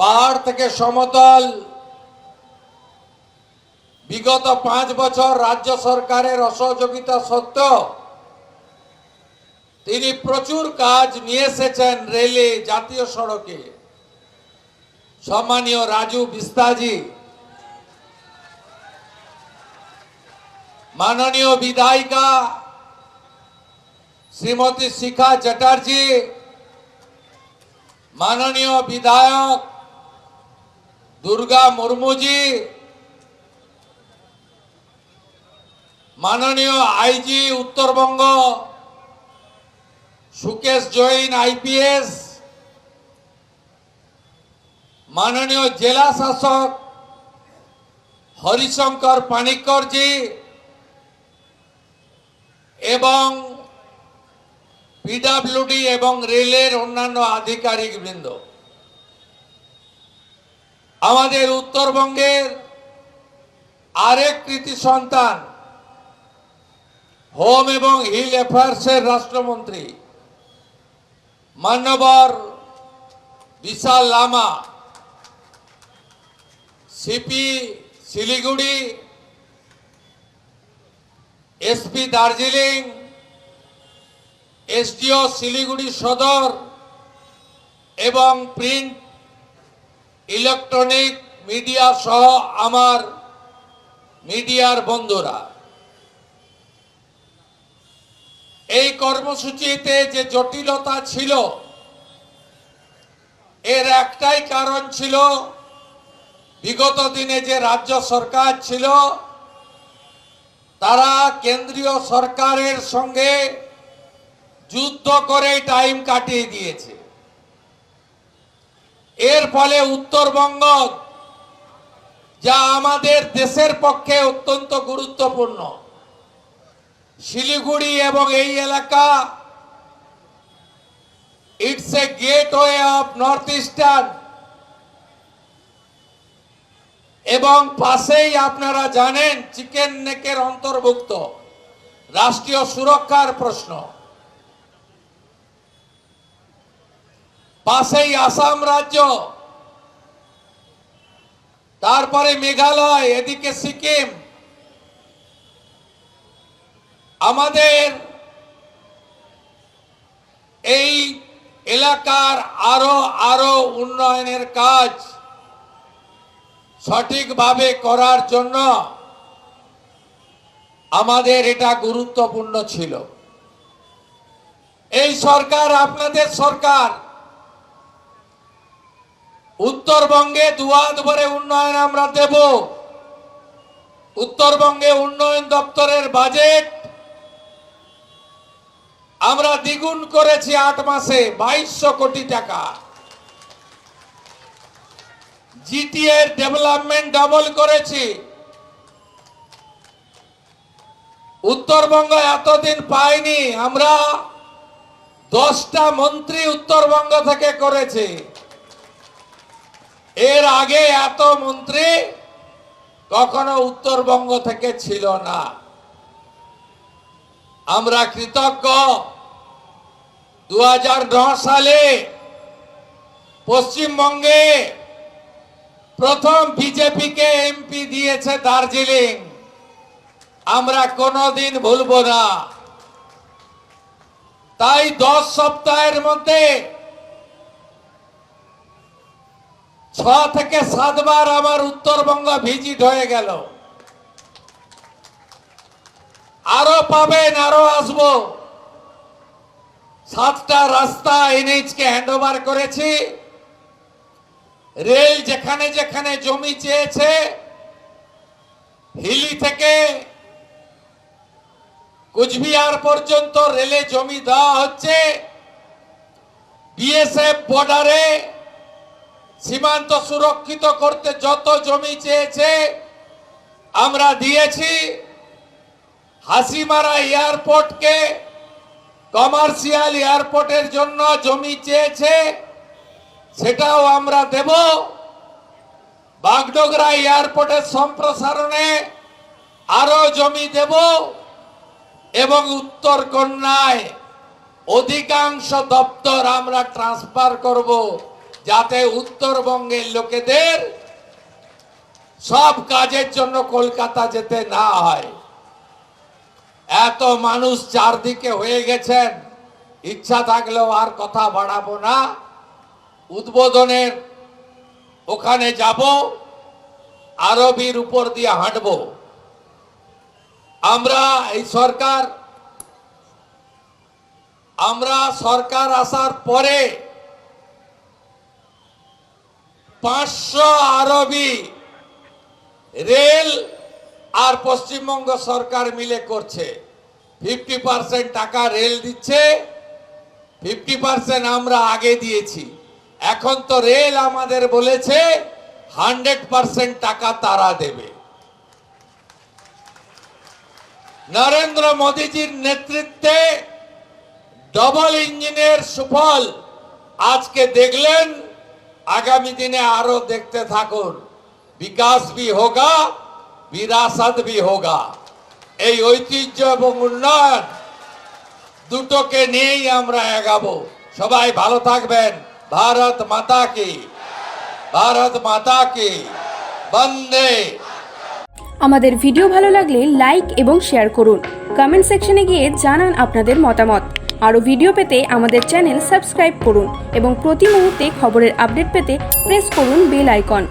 পাহাড় থেকে সমতল বিগত 5 বছর রাজ্য সরকারের অসহযোগিতা সত্ত্বেও তিনি প্রচুর কাজ নিয়ে এসেছেন রেলে, জাতীয় সড়কে। সম্মানীয় রাজু বিস্তাজি, মাননীয় বিধায়িকা শ্রীমতী শিখা চ্যাটার্জি, মাননীয় বিধায়ক দুর্গা মুর্মুজি, মাননীয় আইজি উত্তরবঙ্গ সুকেশ জৈন আইপিএস, মাননীয় জেলা শাসক হরিশঙ্কর পানিক্করজি এবং পিডব্লিউডি এবং রেলের অন্যান্য আধিকারিক বৃন্দ, আমাদের উত্তরবঙ্গের আরেক কৃতি সন্তান হোম এবং হিল অ্যাফেয়ার্সের রাষ্ট্রমন্ত্রী মান্যবর Bishal Lama, CP Siliguri, SP Darjeeling, SDO Siliguri সদর এবং প্রিন্ট ইলেকট্রনিক মিডিয়া সহ আমার মিডিয়ার বন্ধুরা, এই কর্মসূচিতে যে জটিলতা ছিল এর একটাই কারণ ছিল, বিগত দিনে যে রাজ্য সরকার ছিল তারা কেন্দ্রীয় সরকারের সঙ্গে যুদ্ধ করে টাইম কাটিয়ে দিয়েছে। এর ফলে উত্তরবঙ্গ, যা আমাদের দেশের পক্ষে অত্যন্ত গুরুত্বপূর্ণ, শিলিগুড়ি এবং এই এলাকা, it's a gateway of north eastern, এবং পাশেই আপনারা জানেন চিকেন নেকের অন্তর্ভুক্ত, রাষ্ট্রীয় সুরক্ষার প্রশ্ন, পাশেই আসাম রাজ্য, তারপরে মেঘালয়, এদিকে সিকিম। আমাদের এই এলাকার আরো উন্নয়নের কাজ সঠিকভাবে করার জন্য আমাদের এটা গুরুত্বপূর্ণ ছিল। এই সরকার আপনাদের সরকার, উত্তরবঙ্গে দুয়াত ভরে উন্নয়ন আমরা দেব। উত্তরবঙ্গে উন্নয়ন দপ্তরের বাজেট আমরা দ্বিগুণ করেছি 8 মাসে, 2200 কোটি টাকা। জিটিএ ডেভেলপমেন্ট ডাবল করেছি। উত্তরবঙ্গ এতদিন পাইনি, আমরা 10টা মন্ত্রী উত্তরবঙ্গ থেকে করেছি। এর আগে এত মন্ত্রী কখনো উত্তরবঙ্গ থেকে ছিল না। আমরা কৃতজ্ঞ। 2009 সালে পশ্চিমবঙ্গে প্রথম বিজেপিকে এমপি দিয়েছে দার্জিলিং, আমরা কোনোদিন ভুলব না। তাই 10 সপ্তাহের মধ্যে 6 থেকে 7 বার আমার উত্তরবঙ্গ ভিজিট হয়ে গেল। আরো পাবেন, আরো আসবো। 7টা রাস্তা এনএইচ কে হ্যান্ডওভার করেছি। রেল যেখানে যেখানে জমি চেয়েছে, হিলি থেকে কুচবিহার পর্যন্ত রেলে জমি দেওয়া হচ্ছে। বিএসএফ বর্ডারে সীমান্ত সুরক্ষিত করতে যত জমি চেয়েছে আমরা দিয়েছি। হাসিমারা এয়ারপোর্টকে কমার্শিয়াল এয়ারপোর্টের জন্য জমি চেয়েছে, সেটাও আমরা দেব। বাগডোগরা এয়ারপোর্টের সম্প্রসারণে আরো জমি দেব এবং উত্তর কন্যায় অধিকাংশ দপ্তর আমরা ট্রান্সফার করব, যাতে উত্তরবঙ্গের লোকেদের সব কাজের জন্য কলকাতা যেতে না হয়। এত মানুষ চারদিকে হয়ে গেছেন, ইচ্ছা থাকলেও আর কথা বাড়াবো না। উদ্বোধনের ওখানে যাব, আরবির উপর দিয়ে হাঁটব। আমরা আসার পরে 500 আরবি রেল আর পশ্চিমবঙ্গ সরকার মিলে করছে। 50% টাকা রেল দিচ্ছে, 50% আমরা আগে দিয়েছি। এখন তো রেল আমাদের বলেছে 100% টাকা তারা দেবে। নরেন্দ্র মোদীজির নেতৃত্বে ডবল ইঞ্জিনের সুফল আজকে দেখলেন, আগামী দিনে আরো দেখতে থাকুন। বিকাশ ভি হোগা, বিরাসত ভি হোগা। এই ঐতিহ্য এবং উন্নয়ন দুটোকে নিয়েই আমরা এগাবো। সবাই ভালো থাকবেন। ভারত মাতা কি, ভারত মাতা কি, বন্দে। আমাদের ভিডিও ভালো লাগলে লাইক এবং শেয়ার করুন। কমেন্ট সেকশনে গিয়ে জানান আপনাদের মতামত। আরও ভিডিও পেতে আমাদের চ্যানেল সাবস্ক্রাইব করুন এবং প্রতি মুহূর্তে খবরের আপডেট পেতে প্রেস করুন বেল আইকন।